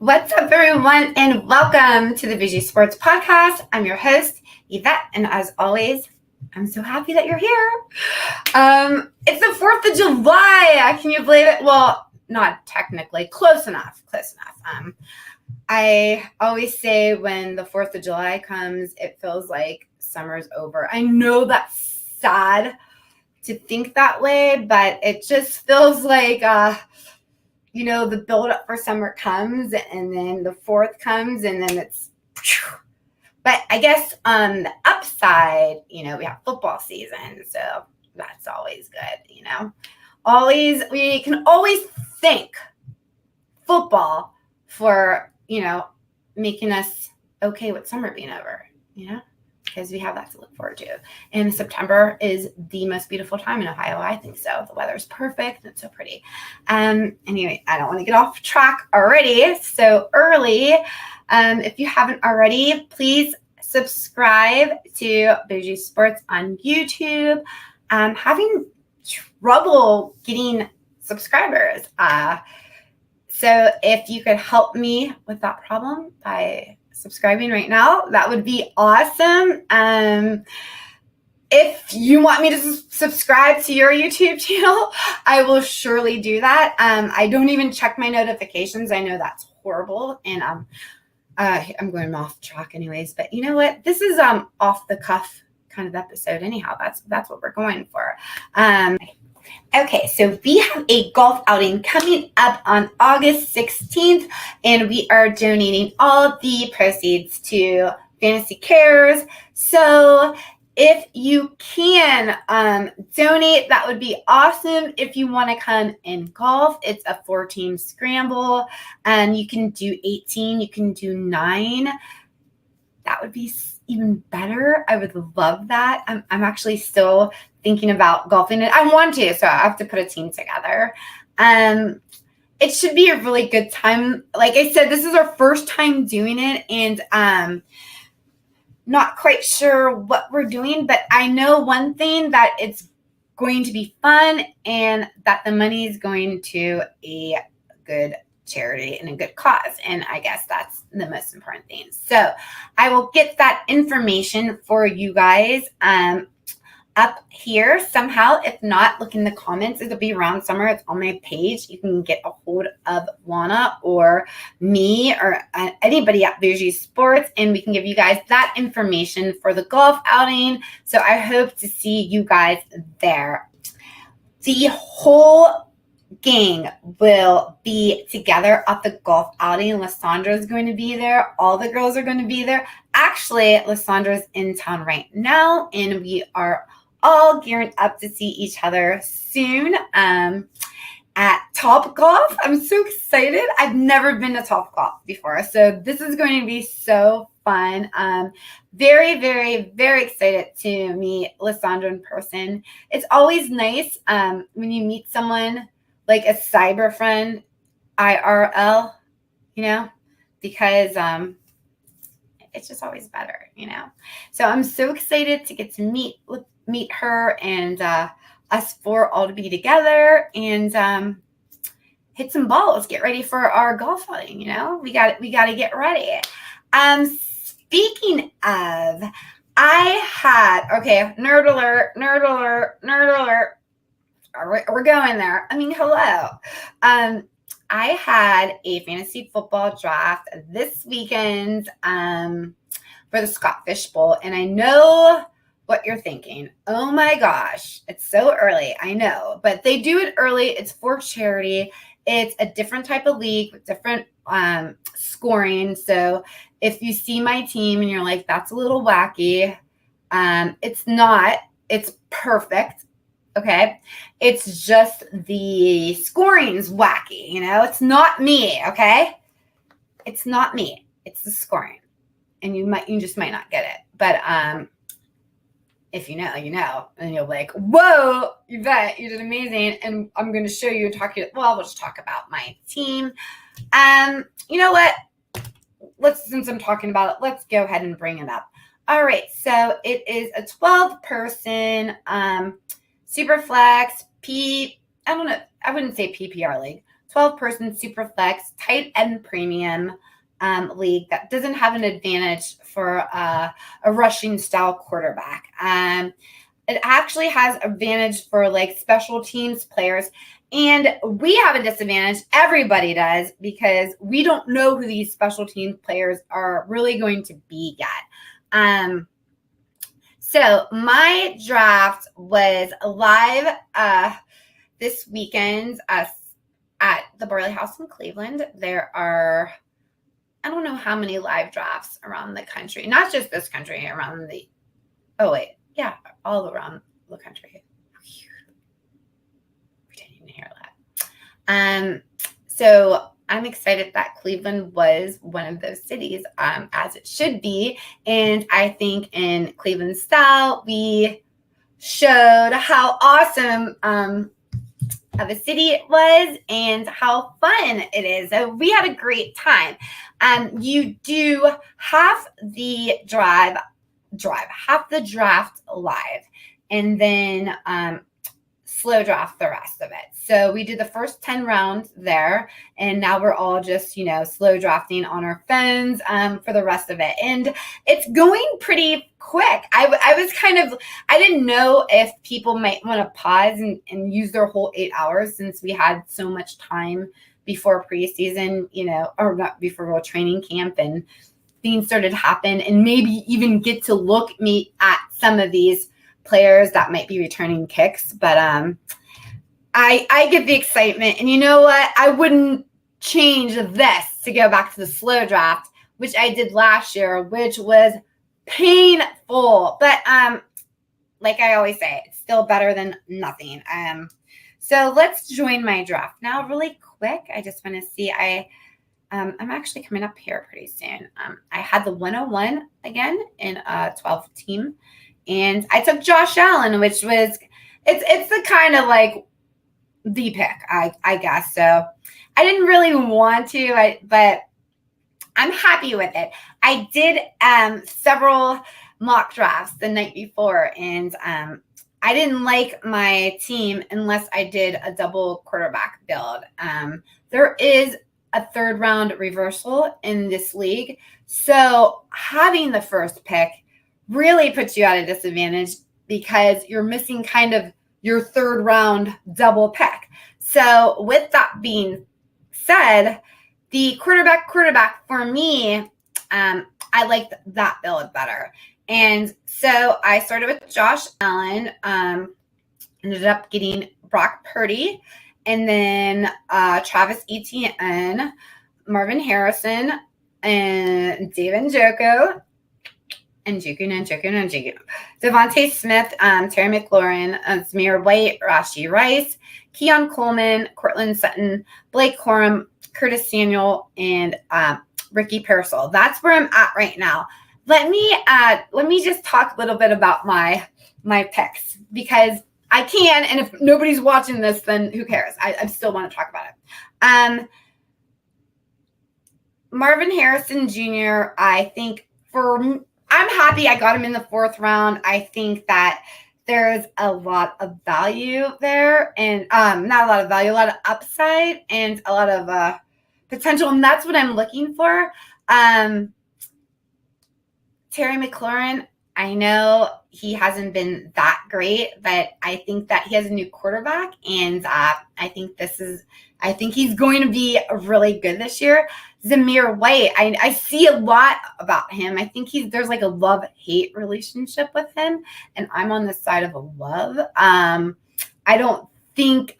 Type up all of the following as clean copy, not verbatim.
What's up, everyone, and welcome to the VG Sports Podcast. I'm your host, Yvette, and as always, I'm so happy that you're here. It's the 4th of July. Can you believe it? Well, not technically. Close enough. I always say when the 4th of July comes, it feels like summer's over. I know that's sad to think that way, but it just feels like the build up for summer comes and then the 4th comes and then it's, but I guess on the upside, we have football season. So that's always good, we can always thank football for, making us okay with summer being over, because we have that to look forward to. And September is the most beautiful time in Ohio. I think so. The weather's perfect. It's so pretty. Anyway, I don't want to get off track already so early. If you haven't already, please subscribe to Bougie Sports on YouTube. Having trouble getting subscribers. So if you could help me with that problem by subscribing right now, that would be awesome. If you want me to subscribe to your YouTube channel, I will surely do that. I don't even check my notifications. I know that's horrible, and I'm going off track anyways. But you know what? This is off the cuff kind of episode anyhow. That's what we're going for. Okay, so we have a golf outing coming up on August 16th, and we are donating all the proceeds to Fantasy Cares. So if you can donate, that would be awesome. If you want to come and golf, it's a 4-team scramble, and you can do 18, you can do 9. That would be even better. I would love that. I'm actually still thinking about golfing. I want to, so I have to put a team together. It should be a really good time. Like I said, this is our first time doing it, and not quite sure what we're doing, but I know one thing, that it's going to be fun and that the money is going to a good charity and a good cause. And I guess that's the most important thing. So I will get that information for you guys up here somehow. If not, look in the comments. It'll be around summer. It's on my page. You can get a hold of Lana or me or anybody at Bougie Sports, and we can give you guys that information for the golf outing. So I hope to see you guys there. The whole gang will be together at the golf outing. Lysandra is going to be there. All the girls are going to be there. Actually, Lysandra's in town right now, and we are all gearing up to see each other soon at Top Golf. I'm so excited. I've never been to Top Golf before, so this is going to be so fun. Very, very, very excited to meet Lysandra in person. It's always nice when you meet someone like a cyber friend, IRL, because it's just always better, So I'm so excited to get to meet her and us 4 all to be together and hit some balls, get ready for our golf outing. We got to get ready. Speaking of, nerd alert. We're going there. Hello. I had a fantasy football draft this weekend for the Scott Fish Bowl, and I know what you're thinking. Oh my gosh, it's so early. I know, but they do it early. It's for charity. It's a different type of league with different scoring. So if you see my team and you're like, that's a little wacky, it's not. It's perfect. Okay. It's just the scoring's wacky, it's not me. Okay. It's not me. It's the scoring. And you just might not get it. But if you know, and you'll be like, whoa, Yvette, you did amazing. And I'm going to show you we'll just talk about my team. You know what? Since I'm talking about it, let's go ahead and bring it up. All right. So it is a 12-person, super flex, I wouldn't say PPR league, 12-person super flex tight end premium league that doesn't have an advantage for a rushing style quarterback. It actually has advantage for like special teams players. And we have a disadvantage. Everybody does, because we don't know who these special teams players are really going to be yet. So my draft was live this weekend at the Barley House in Cleveland. There are, I don't know how many live drafts around the country, not just this country, around the, all around the country. We didn't even hear that. So I'm excited that Cleveland was one of those cities, as it should be. And I think in Cleveland style, we showed how awesome of a city it was and how fun it is. So we had a great time. You do half the half the draft live, and then slow draft the rest of it. So we did the first 10 rounds there, and now we're all just, slow drafting on our phones for the rest of it. And it's going pretty quick. I didn't know if people might want to pause and use their whole 8 hours, since we had so much time before preseason, or not before real training camp, and things started to happen, and maybe even get to look at some of these players that might be returning kicks. But I get the excitement, and you know what? I wouldn't change this to go back to the slow draft, which I did last year, which was painful. But like I always say, it's still better than nothing. So let's join my draft now really quick. I just want to see. I'm actually coming up here pretty soon. I had the 101 again in a 12 team. And I took Josh Allen, which was, it's the kind of like the pick, I guess. So I didn't really want to, but I'm happy with it. I did several mock drafts the night before, and I didn't like my team unless I did a double quarterback build. There is a third round reversal in this league. So having the first pick really puts you at a disadvantage, because you're missing kind of your third round double pick. So with that being said, the quarterback for me, I liked that build better. And so I started with Josh Allen, ended up getting Brock Purdy, and then Travis Etienne, Marvin Harrison, and David Njoku, Devontae Smith, Terry McLaurin, Zamir White, Rashee Rice, Keon Coleman, Cortland Sutton, Blake Corum, Curtis Samuel, and Ricky Pearsall. That's where I'm at right now. Let me just talk a little bit about my picks, because I can, and if nobody's watching this, then who cares? I still want to talk about it. Marvin Harrison Jr., I think I'm happy I got him in the 4th round. I think that there's a lot of value there, and not a lot of value, a lot of upside, and a lot of potential, and that's what I'm looking for. Terry McLaurin, I know he hasn't been that great, but I think that he has a new quarterback, and I think he's going to be really good this year. Zamir White, I see a lot about him. I think there's like a love-hate relationship with him, and I'm on the side of a love. I don't think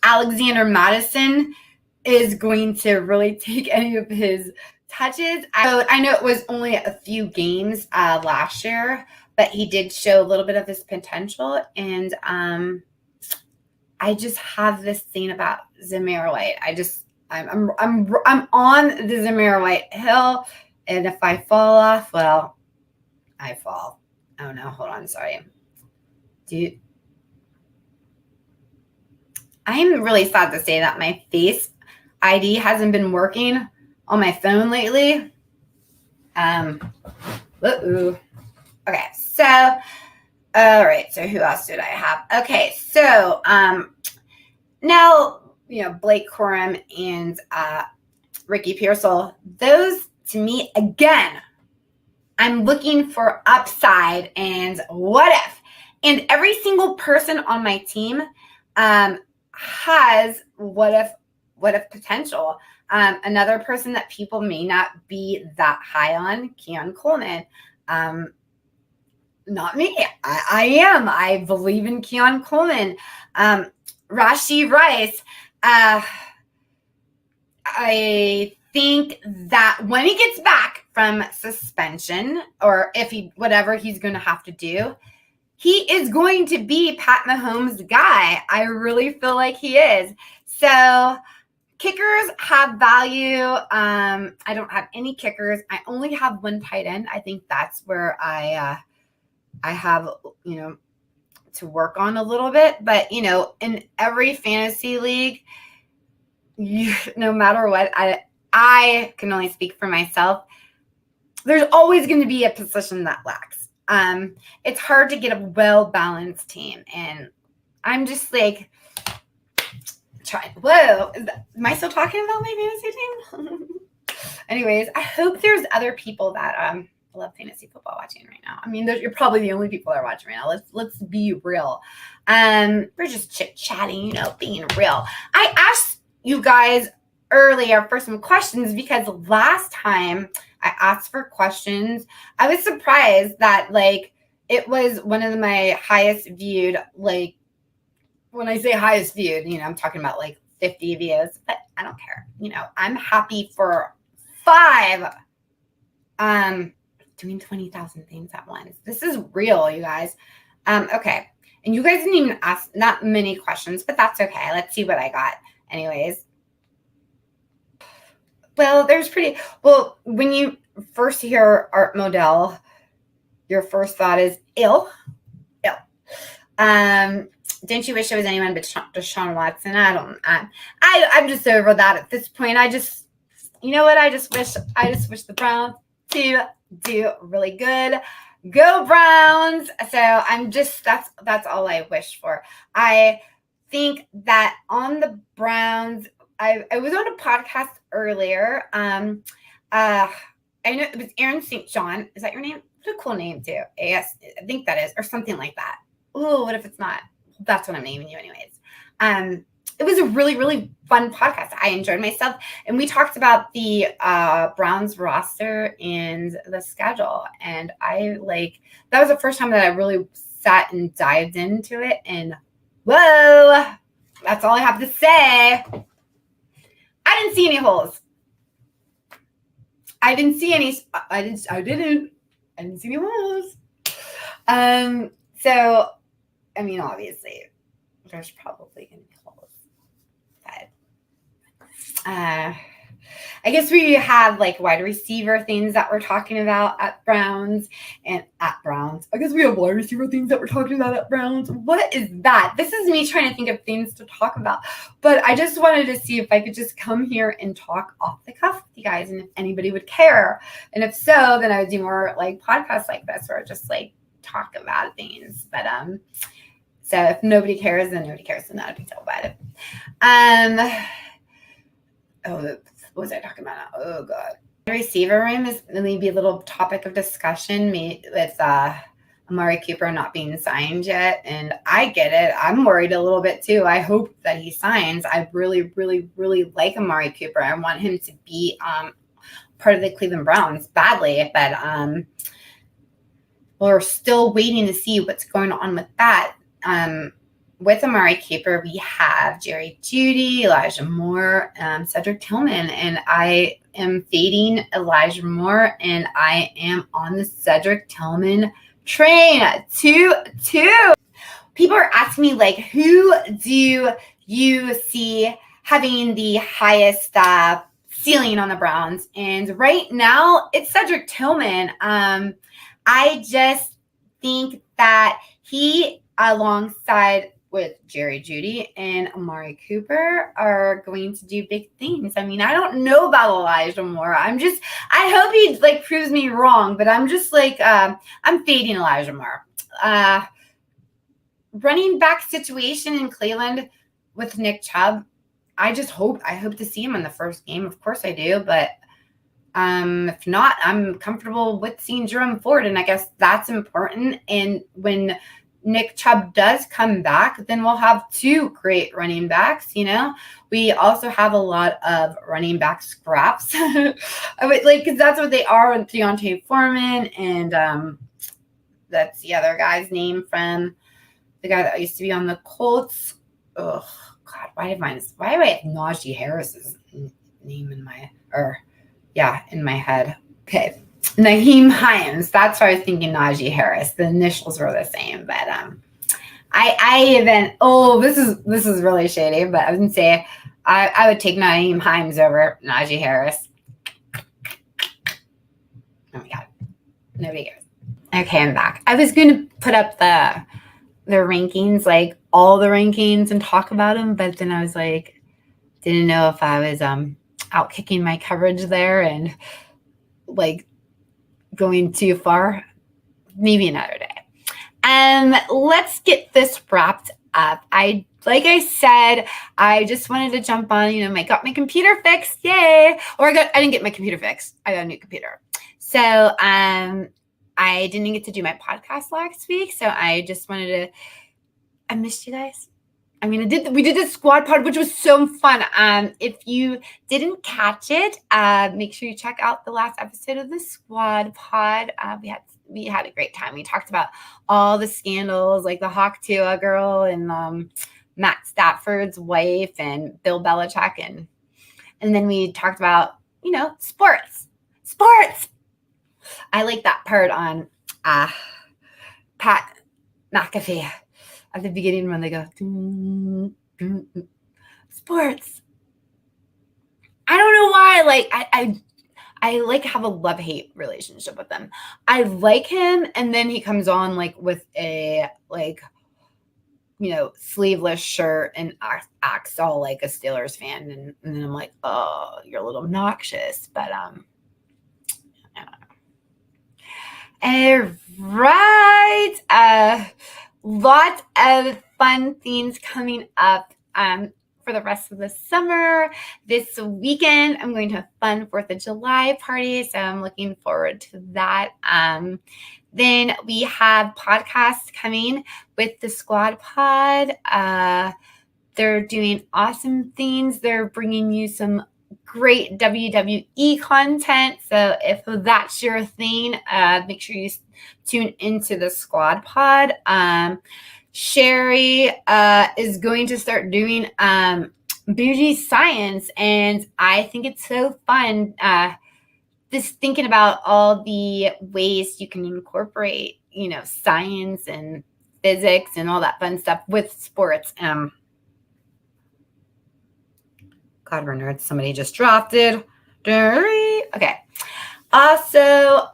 Alexander Madison is going to really take any of his touches. I know it was only a few games last year, but he did show a little bit of his potential, and I just have this thing about Zamir White. I'm on the Zamir White hill, and if I fall off, well, I fall. Oh no, hold on, sorry. I'm really sad to say that my Face ID hasn't been working on my phone lately. Okay, so all right, so who else did I have? Okay, so now Blake Corum and Ricky Pearsall, those to me, again, I'm looking for upside and what if. And every single person on my team has what if potential. Another person that people may not be that high on, Keon Coleman. Not me. I am. I believe in Keon Coleman. Rashee Rice. I think that when he gets back from suspension, or if whatever he's going to have to do, he is going to be Pat Mahomes' guy. I really feel like he is. So kickers have value. I don't have any kickers. I only have one tight end. I think that's where I have, to work on a little bit. But, in every fantasy league, no matter what, I can only speak for myself. There's always going to be a position that lacks. It's hard to get a well-balanced team. And I'm just like, whoa, am I still talking about my fantasy team? Anyways, I hope there's other people that love fantasy football watching right now. I mean, you're probably the only people that are watching right now. Let's be real. We're just chit-chatting, being real. I asked you guys earlier for some questions because last time I asked for questions, I was surprised that it was one of my highest viewed, when I say highest viewed, I'm talking about 50 views, but I don't care. I'm happy for 5 doing 20,000 things at once. This is real, you guys. Okay. And you guys didn't even ask not many questions, but that's okay. Let's see what I got. Anyways. Well, when you first hear Art Modell, your first thought is ill. Don't you wish it was anyone but Deshaun Watson? I'm just over that at this point. I just wish the Browns to do really good. Go Browns. So that's all I wish for. I think that on the Browns, I was on a podcast earlier. I know it was Aaron St. John. Is that your name? What a cool name too. AS, I think that is, or something like that. Oh, what if it's not? That's what I'm naming you anyways. It was a really, really fun podcast. I enjoyed myself. And we talked about the Browns roster and the schedule. And that was the first time that I really sat and dived into it. And whoa, that's all I have to say. I didn't see any holes. I didn't see any holes. So, I mean, obviously, there's probably going to be holes. But I guess we have wide receiver things that we're talking about at Browns. I guess we have wide receiver things that we're talking about at Browns. What is that? This is me trying to think of things to talk about. But I just wanted to see if I could just come here and talk off the cuff with you guys and if anybody would care. And if so, then I would do more podcasts like this where I just talk about things. But so if nobody cares, then nobody cares. So not a big deal about it. What was I talking about? Oh God. The receiver room is maybe a little topic of discussion with Amari Cooper not being signed yet. And I get it. I'm worried a little bit too. I hope that he signs. I really, really, really like Amari Cooper. I want him to be part of the Cleveland Browns badly. But we're still waiting to see what's going on with that. With Amari Cooper, we have Jerry Jeudy, Elijah Moore, Cedric Tillman, and I am fading Elijah Moore, and I am on the Cedric Tillman train. 2-2. People are asking me, who do you see having the highest ceiling on the Browns? And right now, it's Cedric Tillman. I just think that he, alongside with Jerry Jeudy and Amari Cooper, are going to do big things. I mean, I don't know about Elijah Moore. I hope he proves me wrong, but I'm just I'm fading Elijah Moore. Running back situation in Cleveland with Nick Chubb, I hope to see him in the first game. Of course I do, but if not, I'm comfortable with seeing Jerome Ford, and I guess that's important. And when Nick Chubb does come back, then we'll have two great running backs. We also have a lot of running back scraps. Because that's what they are with Deontay Foreman, and that's the other guy's name from the guy that used to be on the Colts. Oh God, why do I have Najee Harris's name in my head? Okay, Naheem Hines. That's why I was thinking Najee Harris. The initials were the same, but I even this is really shady, but I was gonna say I would take Naheem Hines over Najee Harris. Oh my God, nobody cares. Okay, I'm back. I was gonna put up the rankings, like all the rankings, and talk about them, but then I was like, didn't know if I was out kicking my coverage there and like going too far. Maybe another day. Let's get this wrapped up. Like I said, I just wanted to jump on, got my computer fixed. Yay. Or I didn't get my computer fixed. I got a new computer. So I didn't get to do my podcast last week. So I just wanted to, I missed you guys. I mean, we did the squad pod, which was so fun. If you didn't catch it, make sure you check out the last episode of the squad pod. We had a great time. We talked about all the scandals, like the Hawk Tua girl and Matt Stafford's wife and Bill Belichick, and then we talked about sports. I like that part on Pat McAfee at the beginning when they go sports. I don't know why. I like have a love-hate relationship with them. I like him, and then he comes on like with a sleeveless shirt and acts all like a Steelers fan, and then I'm like, oh, you're a little obnoxious, but all right. Lots of fun things coming up for the rest of the summer. This weekend, I'm going to a fun 4th of July party, so I'm looking forward to that. Then we have podcasts coming with the Squad Pod. They're doing awesome things. They're bringing you some great WWE content. So if that's your thing, make sure you tune into the Squad Pod. Sherry is going to start doing bougie science, and I think it's so fun. Just thinking about all the ways you can incorporate, science and physics and all that fun stuff with sports. God, we're nerds. Somebody just dropped it. Okay. Also,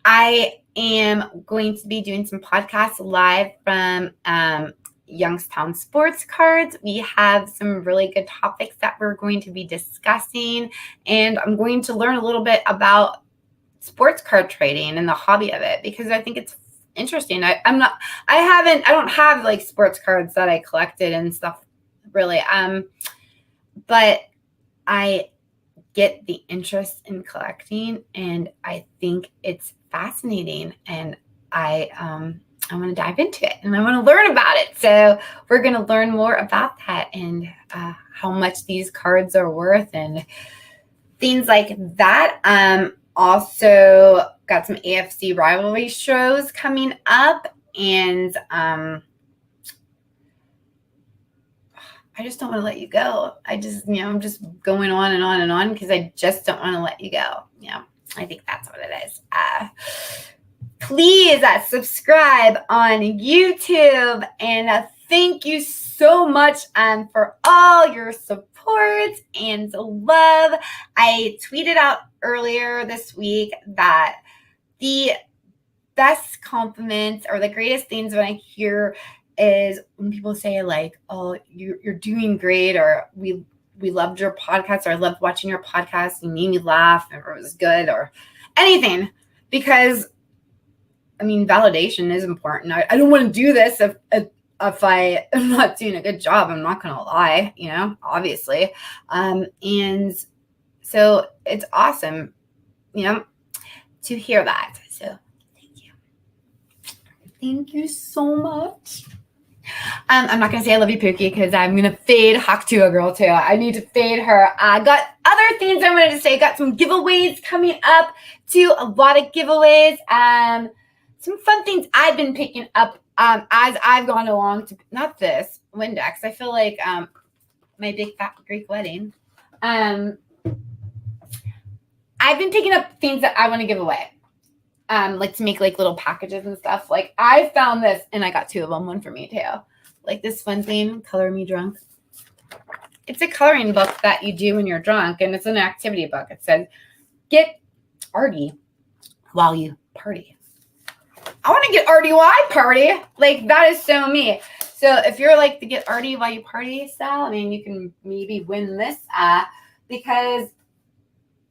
I am going to be doing some podcasts live from Youngstown Sports Cards. We have some really good topics that we're going to be discussing, and I'm going to learn a little bit about sports card trading and the hobby of it, because I think it's interesting. I don't have like sports cards that I collected and stuff really. But I get the interest in collecting, and I think it's fascinating, and I want to dive into it, and I want to learn about it. So we're going to learn more about that and how much these cards are worth and things like that. Also got some AFC rivalry shows coming up, and I just don't want to let you go. I'm just going on and on and on because I just don't want to let you go. I think that's what it is. Please subscribe on YouTube, and thank you so much for all your support and love. I tweeted out earlier this week that the best compliments or the greatest things when I hear is when people say like, oh, you're doing great, or we loved your podcast, or I loved watching your podcast, you made me laugh, or it was good, or anything. Because validation is important. I don't want to do this if if I am not doing a good job, I'm not gonna lie, obviously. And so it's awesome, to hear that. So thank you. Thank you so much. I'm not gonna say I love you, Pookie, because I'm gonna fade Hawk2 girl too. I need to fade her. I got other things I wanted to say. Got some giveaways coming up too. A lot of giveaways. Some fun things I've been picking up as I've gone along to not this Windex. I feel like my big fat Greek wedding. I've been picking up things that I want to give away. Like to make like little packages and stuff. Like I found this and I got 2 of them, one for me too. Like this fun thing, Color Me Drunk. It's a coloring book that you do when you're drunk, and it's an activity book. It says, get arty while you party. I want to get arty while I party. Like that is so me. So if you're like the get arty while you party style, I mean, you can maybe win this because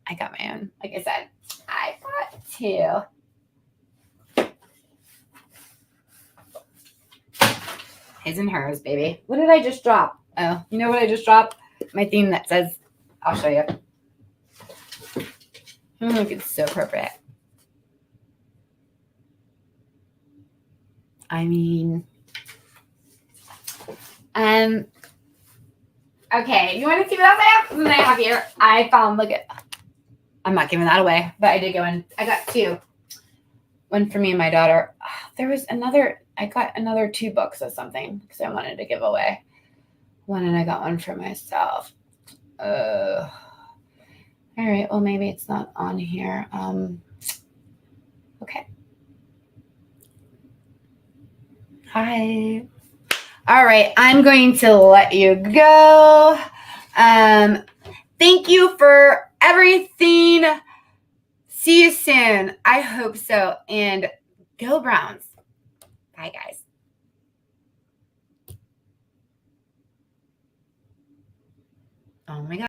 I got my own. Like I said, I got 2. His and hers, baby. What did I just drop? Oh, you know what I just dropped? My thing that says, I'll show you. Look, it's so appropriate. I mean, okay, you want to see what else I have? What I have here? I found, look at, I'm not giving that away, but I did go in. I got 2. One for me and my daughter. There was another, I got another 2 books of something because I wanted to give away one, and I got one for myself. All right, well, maybe it's not on here. Okay. Hi. All right, I'm going to let you go. Thank you for everything. See you soon. I hope so. And go Browns. Bye, guys. Oh my God.